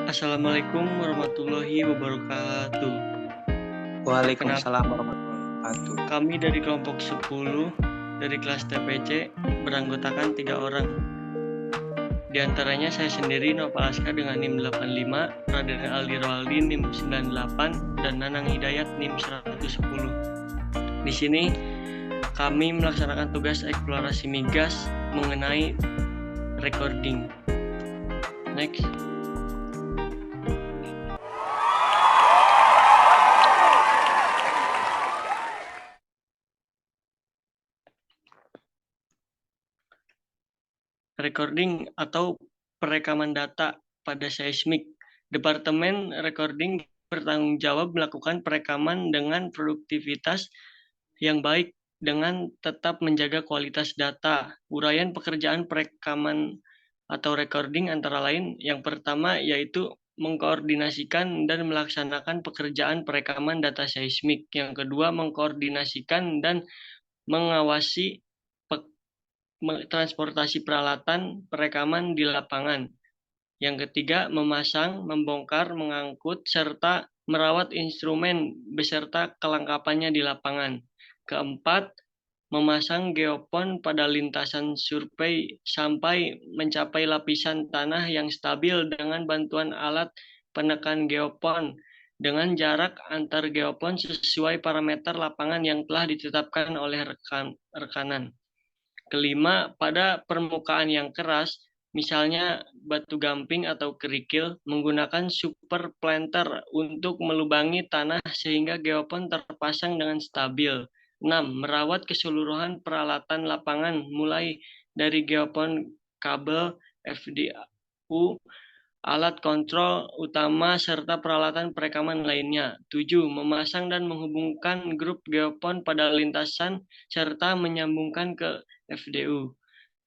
Assalamualaikum warahmatullahi wabarakatuh. Waalaikumsalam warahmatullahi wabarakatuh. Kami dari kelompok 10 dari kelas TPC beranggotakan 3 orang. Di antaranya saya sendiri, Nova Aska dengan NIM 85, Raden Aldi Rawaldi NIM 98, dan Nanang Hidayat NIM 110. Di sini kami melaksanakan tugas eksplorasi migas mengenai recording. Next. Recording atau perekaman data pada seismik. Departemen Recording bertanggung jawab melakukan perekaman dengan produktivitas yang baik dengan tetap menjaga kualitas data. Uraian pekerjaan perekaman atau recording antara lain yang pertama yaitu mengkoordinasikan dan melaksanakan pekerjaan perekaman data seismik. Yang kedua, mengkoordinasikan dan mengawasi transportasi peralatan perekaman di lapangan. Yang ketiga, memasang, membongkar, mengangkut, serta merawat instrumen beserta kelengkapannya di lapangan. Keempat, memasang geopon pada lintasan survei sampai mencapai lapisan tanah yang stabil dengan bantuan alat penekan geopon dengan jarak antar geopon sesuai parameter lapangan yang telah ditetapkan oleh rekanan. Kelima, pada permukaan yang keras, misalnya batu gamping atau kerikil, menggunakan super planter untuk melubangi tanah sehingga geopon terpasang dengan stabil. 6. Merawat keseluruhan peralatan lapangan mulai dari geopon, kabel, FDU, alat kontrol utama, serta peralatan perekaman lainnya. 7. Memasang dan menghubungkan grup geopon pada lintasan serta menyambungkan ke FDU.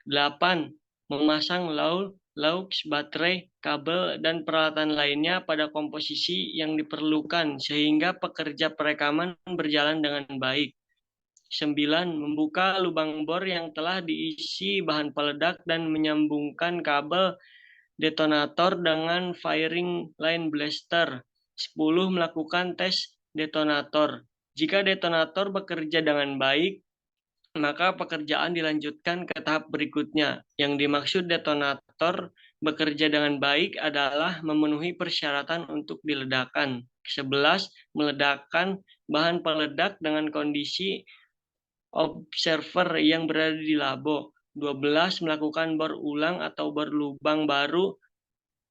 8. Memasang laux, baterai, kabel, dan peralatan lainnya pada komposisi yang diperlukan sehingga pekerja perekaman berjalan dengan baik. 9. Membuka lubang bor yang telah diisi bahan peledak dan menyambungkan kabel detonator dengan firing line blaster. 10. Melakukan tes detonator. Jika detonator bekerja dengan baik, maka pekerjaan dilanjutkan ke tahap berikutnya. Yang dimaksud detonator bekerja dengan baik adalah memenuhi persyaratan untuk diledakkan. 11. Meledakkan bahan peledak dengan kondisi observer yang berada di labo. 12. Melakukan bor ulang atau bor lubang baru,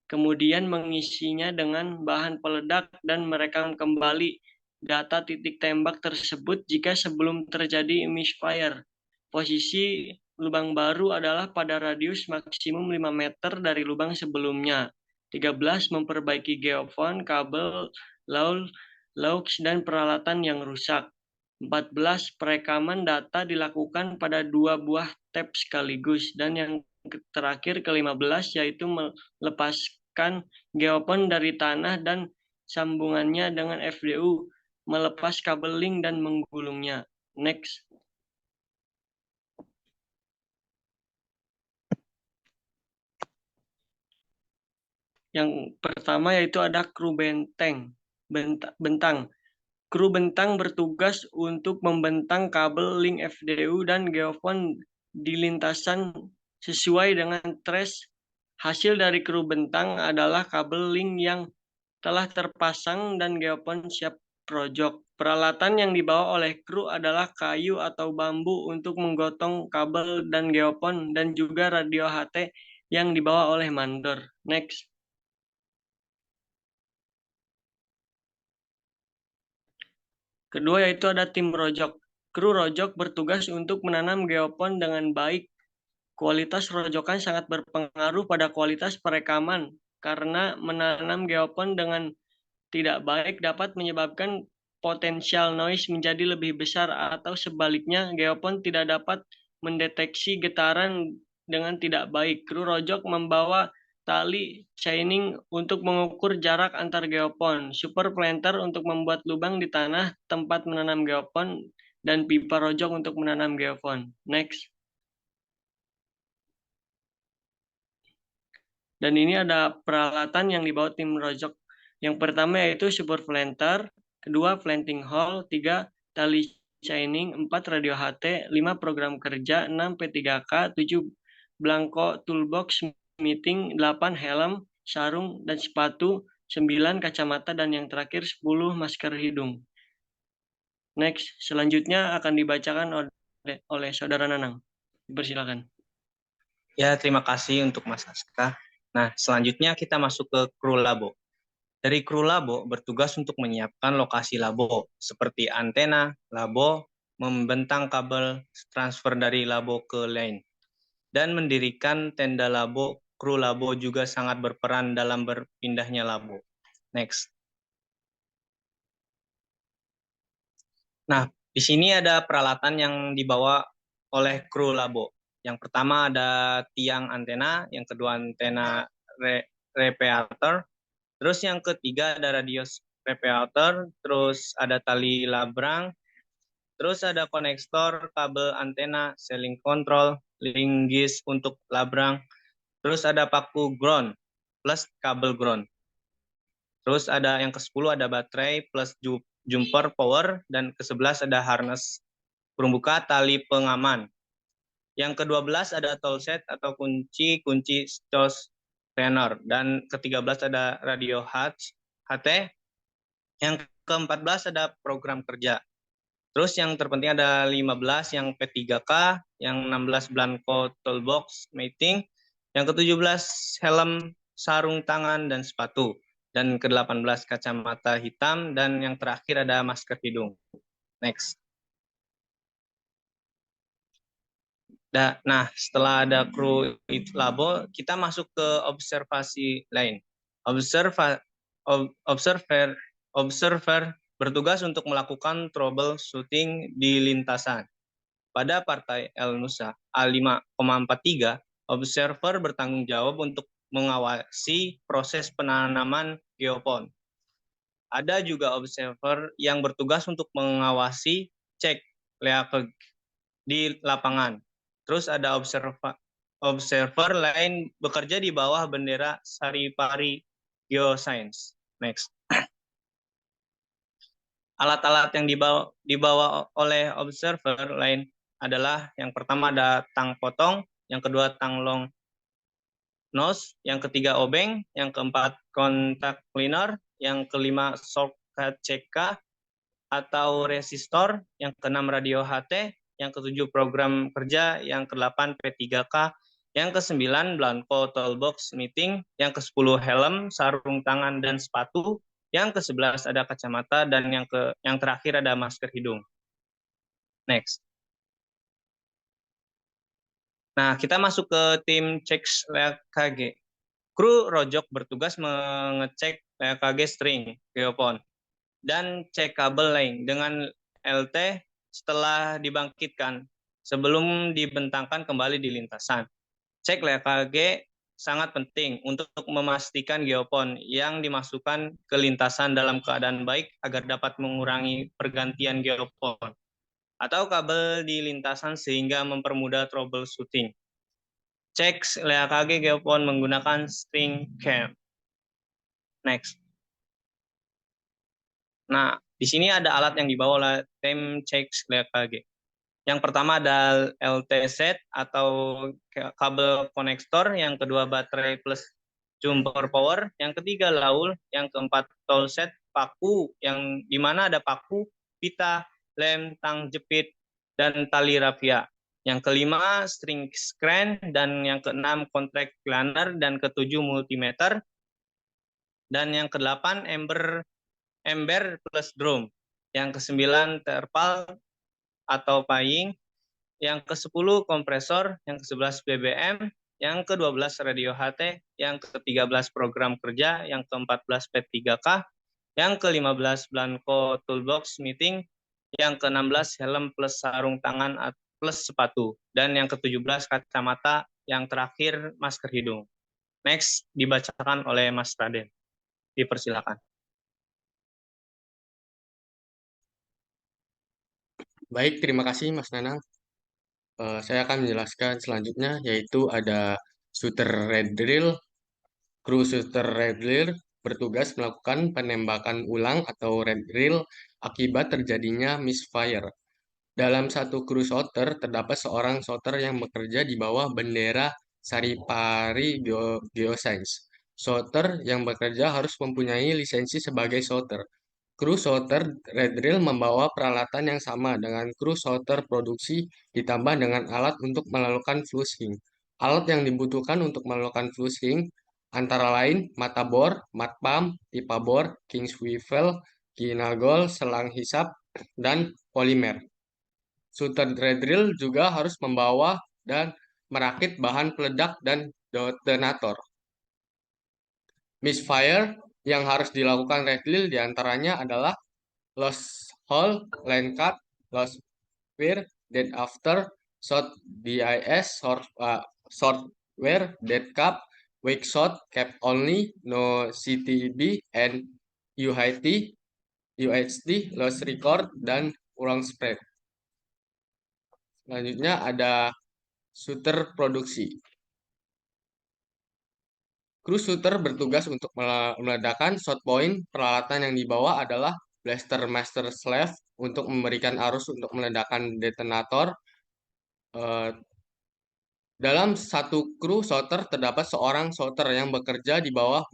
kemudian mengisinya dengan bahan peledak dan merekam kembali data titik tembak tersebut jika sebelum terjadi misfire. Posisi lubang baru adalah pada radius maksimum 5 meter dari lubang sebelumnya. 13. Memperbaiki geofon, kabel, laux, dan peralatan yang rusak. 14. Perekaman data dilakukan pada 2 buah tab sekaligus. Dan yang terakhir ke-15 yaitu melepaskan geopon dari tanah dan sambungannya dengan FDU, melepas kabel link dan menggulungnya. Next. Yang pertama yaitu ada kru bentang. Kru bentang bertugas untuk membentang kabel link FDU dan geopon di lintasan sesuai dengan trace. Hasil dari kru bentang adalah kabel link yang telah terpasang dan geopon siap projok. Peralatan yang dibawa oleh kru adalah kayu atau bambu untuk menggotong kabel dan geopon, dan juga radio HT yang dibawa oleh mandor. Next. Kedua yaitu ada tim rojok. Kru rojok bertugas untuk menanam geopon dengan baik. Kualitas rojokan sangat berpengaruh pada kualitas perekaman, karena menanam geopon dengan tidak baik dapat menyebabkan potensial noise menjadi lebih besar, atau sebaliknya geopon tidak dapat mendeteksi getaran dengan tidak baik. Kru rojok membawa tali chaining untuk mengukur jarak antar geopon, super planter untuk membuat lubang di tanah tempat menanam geopon, dan pipa rojok untuk menanam geopon. Next. Dan ini ada peralatan yang dibawa tim Rojok. Yang pertama yaitu support planter, kedua planting hole, tiga tali chaining, empat radio HT, lima program kerja, enam P3K, tujuh blanko toolbox meeting, delapan helm, sarung, dan sepatu, sembilan kacamata, dan yang terakhir 10 masker hidung. Next, selanjutnya akan dibacakan oleh Saudara Nanang. Dipersilakan. Ya, terima kasih untuk Mas Aska. Nah, selanjutnya kita masuk ke kru labo. Dari kru labo bertugas untuk menyiapkan lokasi labo, seperti antena, labo, membentang kabel transfer dari labo ke lain, dan mendirikan tenda labo. Kru labo juga sangat berperan dalam berpindahnya labo. Next. Nah, di sini ada peralatan yang dibawa oleh kru labo. Yang pertama ada tiang antena, yang kedua antena repeater, terus yang ketiga ada radio repeater, terus ada tali labrang, terus ada konektor kabel antena, selling control, linggis untuk labrang, terus ada paku ground plus kabel ground. Terus ada yang ke-10 ada baterai plus jumper power, dan ke-11 ada harness pembuka tali pengaman. Yang ke-12 ada toolset atau kunci stos tenor, dan ke-13 ada radio HT. Yang ke-14 ada program kerja. Terus yang terpenting ada 15 yang P3K, yang 16 blanko toolbox meeting, yang ke-17 helm, sarung tangan, dan sepatu, dan ke-18 kacamata hitam, dan yang terakhir ada masker hidung. Next. Nah, setelah ada kru labo, kita masuk ke observasi lain. Observer bertugas untuk melakukan troubleshooting di lintasan. Pada partai El Nusa A5,43, observer bertanggung jawab untuk mengawasi proses penanaman geopon. Ada juga observer yang bertugas untuk mengawasi cek leakage di lapangan. Terus ada observer lain bekerja di bawah bendera Saripari Geoscience. Next. Alat-alat yang dibawa oleh observer lain adalah yang pertama ada tang potong, yang kedua tang long nose, yang ketiga obeng, yang keempat kontak cleaner, yang kelima socket CK atau resistor, yang keenam radio HT, yang ketujuh program kerja, yang kedelapan P3K, yang kesembilan blanko toolbox meeting, yang ke-10 helm, sarung tangan, dan sepatu, yang ke-11 ada kacamata, dan yang terakhir ada masker hidung. Next. Nah, kita masuk ke tim cek LKG. Kru Rojok bertugas mengecek LKG string geopon dan cek kabel lain dengan LT setelah dibangkitkan sebelum dibentangkan kembali di lintasan. Cek LKG sangat penting untuk memastikan geopon yang dimasukkan ke lintasan dalam keadaan baik agar dapat mengurangi pergantian geopon atau kabel di lintasan sehingga mempermudah troubleshooting. Cek LKG geopon menggunakan string cam. Next. Nah, di sini ada alat yang dibawa oleh tim cek LKG. Yang pertama ada LT set atau kabel konektor, yang kedua baterai plus jumper power, yang ketiga laul, yang keempat tool set, paku, yang dimana ada paku, pita, lem, tang jepit, dan tali rafia. Yang kelima string screen, dan yang keenam contract planner, dan ketujuh multimeter, dan yang kedelapan ember plus drum, yang kesembilan terpal atau paying, yang ke-10 kompresor, yang ke-11 BBM, yang ke-12 radio HT, yang ke-13 program kerja, yang ke-14 P3K, yang ke-15 blanko toolbox meeting, yang ke-16 helm plus sarung tangan plus sepatu, dan yang ke-17 kacamata, yang terakhir masker hidung. Next, dibacakan oleh Mas Raden. Dipersilakan. Baik, terima kasih Mas Nanang. Saya akan menjelaskan selanjutnya, yaitu ada shooter red drill, Kru shooter red drill bertugas melakukan penembakan ulang atau red drill akibat terjadinya misfire. Dalam satu kru shooter terdapat seorang shooter yang bekerja di bawah bendera Saripari Geoscience. Shooter yang bekerja harus mempunyai lisensi sebagai shooter. Kru shooter red drill membawa peralatan yang sama dengan kru shooter produksi ditambah dengan alat untuk melakukan flushing. Alat yang dibutuhkan untuk melakukan flushing antara lain mata bor, mat pump, pipa bor, king swivel, ginagol, selang hisap, dan polimer. Shooter red drill juga harus membawa dan merakit bahan peledak dan detonator. Misfire yang harus dilakukan red drill diantaranya adalah lost hole, line cut, lost wear, dead after, shot DIS, shortware, dead cap, wake shot, cap only, no CTB, and UHT, lost record, dan ulang spread. Selanjutnya ada shooter produksi. Kru shooter bertugas untuk meledakkan shot point. Peralatan yang dibawa adalah blaster master slave untuk memberikan arus untuk meledakkan detonator. Dalam satu kru shooter terdapat seorang shooter yang bekerja di bawah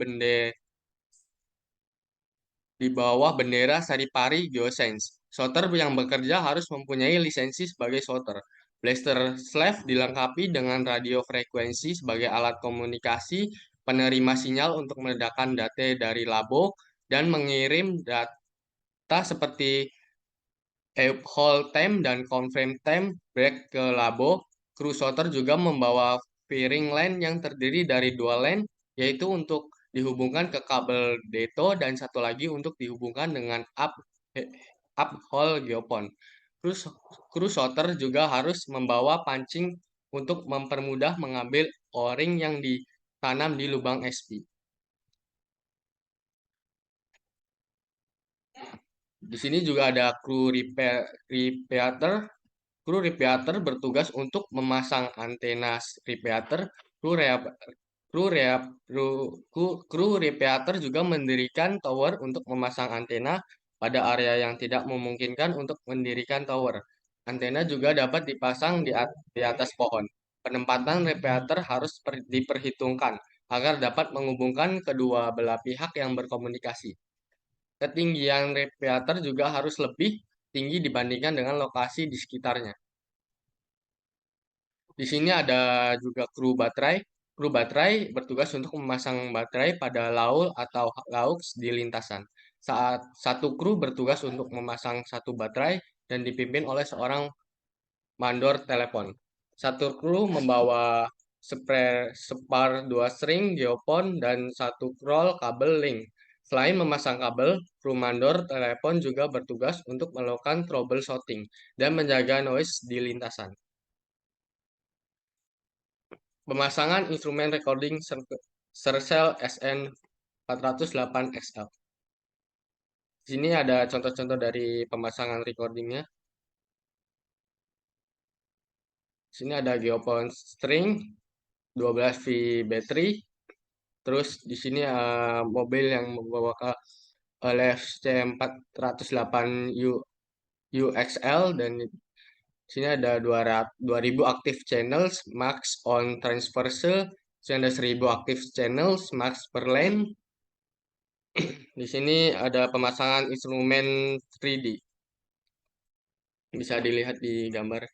bendera Saripari Geoscience. Shooter yang bekerja harus mempunyai lisensi sebagai shooter. Blaster slave dilengkapi dengan radio frekuensi sebagai alat komunikasi, penerima sinyal untuk meledakkan data dari labo, dan mengirim data seperti hold time dan confirm time break ke labo. Kru shooter juga membawa firing line yang terdiri dari dua line, yaitu untuk dihubungkan ke kabel Deto dan satu lagi untuk dihubungkan dengan up hole geopon. Kru shooter juga harus membawa pancing untuk mempermudah mengambil o-ring yang ditanam di lubang SP. Di sini juga ada kru repeater. Kru repeater bertugas untuk memasang antena repeater. Kru repeater juga mendirikan tower untuk memasang antena pada area yang tidak memungkinkan untuk mendirikan tower. Antena juga dapat dipasang di atas pohon. Penempatan repeater harus diperhitungkan agar dapat menghubungkan kedua belah pihak yang berkomunikasi. Ketinggian repeater juga harus lebih tinggi dibandingkan dengan lokasi di sekitarnya. Di sini ada juga kru baterai. Kru baterai bertugas untuk memasang baterai pada laul atau laux di lintasan. Saat satu kru bertugas untuk memasang satu baterai dan dipimpin oleh seorang mandor telepon. Satu kru membawa spar 2 string geopon dan satu roll kabel link. Selain memasang kabel, kru mandor telepon juga bertugas untuk melakukan troubleshooting dan menjaga noise di lintasan. Pemasangan instrumen recording Sercel SN408XL. Di sini ada contoh-contoh dari pemasangan recordingnya. Di sini ada geopon string, 12V battery. Terus di sini mobil yang membawa LFC408 UXL, dan di sini ada 2000 active channels max on transversal. Di sini ada 1000 active channels max per lane. Di sini ada pemasangan instrumen 3D. Bisa dilihat di gambar.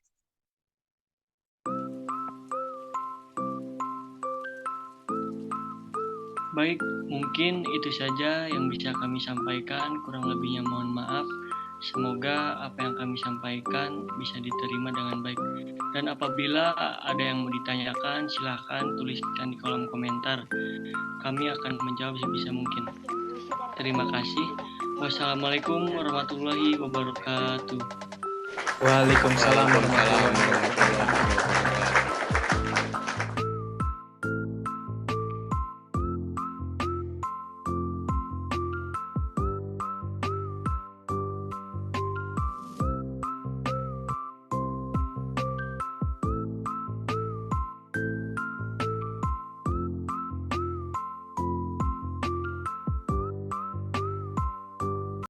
Baik, mungkin itu saja yang bisa kami sampaikan. Kurang lebihnya mohon maaf. Semoga apa yang kami sampaikan bisa diterima dengan baik. Dan apabila ada yang mau ditanyakan, silahkan tuliskan di kolom komentar. Kami akan menjawab sebisa mungkin. Terima kasih. Wassalamualaikum warahmatullahi wabarakatuh. Waalaikumsalam warahmatullahi wabarakatuh.